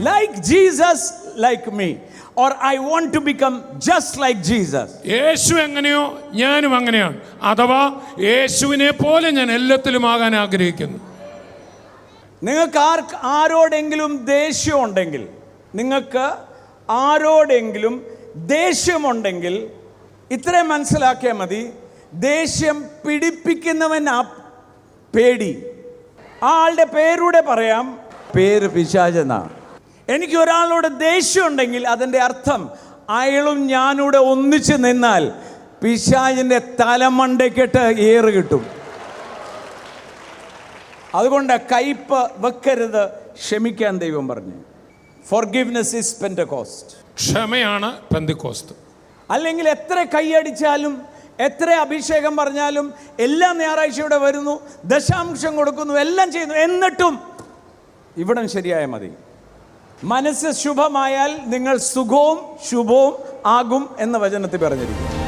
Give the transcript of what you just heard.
like Jesus like me, or I want to become just like Jesus. യേശു എങ്ങനെയോ ഞാനും അങ്ങനെയാണ്, അഥവാ യേശുവിനെ പോലെ ഞാൻ എല്ലാത്തിലും ആകാൻ ആഗ്രഹിക്കുന്നു. നിങ്ങൾക്ക് ആരോടെങ്കിലും ദേഷ്യമുണ്ടെങ്കിൽ, നിങ്ങൾക്ക് ആരോടെങ്കിലും ദേഷ്യമുണ്ടെങ്കിൽ ഇത്രയും മനസ്സിലാക്കിയാൽ മതി. ദേഷ്യം പിടിപ്പിക്കുന്നവനാ പേടി. ആ ആളുടെ പേരൂടെ പറയാം, പേര് പിശാചെന്നാ. എനിക്ക് ഒരാളോട് ദേഷ്യമുണ്ടെങ്കിൽ അതിൻ്റെ അർത്ഥം അയാളും ഞാനൂടെ ഒന്നിച്ച് നിന്നാൽ പിശാചിൻ്റെ തലമണ്ടയ്ക്കിട്ട് ഏറ് കിട്ടും. അതുകൊണ്ട് കയ്പ് വെക്കരുത്, ക്ഷമിക്കാൻ ദൈവം പറഞ്ഞു. Forgiveness is Pentecost. ക്ഷമയാണ് പെന്തക്കോസ്ത്. അല്ലെങ്കിൽ എത്ര കൈയടിച്ചാലും എത്ര അഭിഷേകം പറഞ്ഞാലും എല്ലാ ഞായറാഴ്ചയുടെ വരുന്നു, ദശാംശം കൊടുക്കുന്നു, എല്ലാം ചെയ്യുന്നു, എന്നിട്ടും ഇവിടം ശരിയായ മതി. മനസ്സ് ശുഭമായാൽ നിങ്ങൾ സുഖവും ശുഭവും ആകും എന്ന വചനത്തിൽ പറഞ്ഞിരിക്കുന്നു.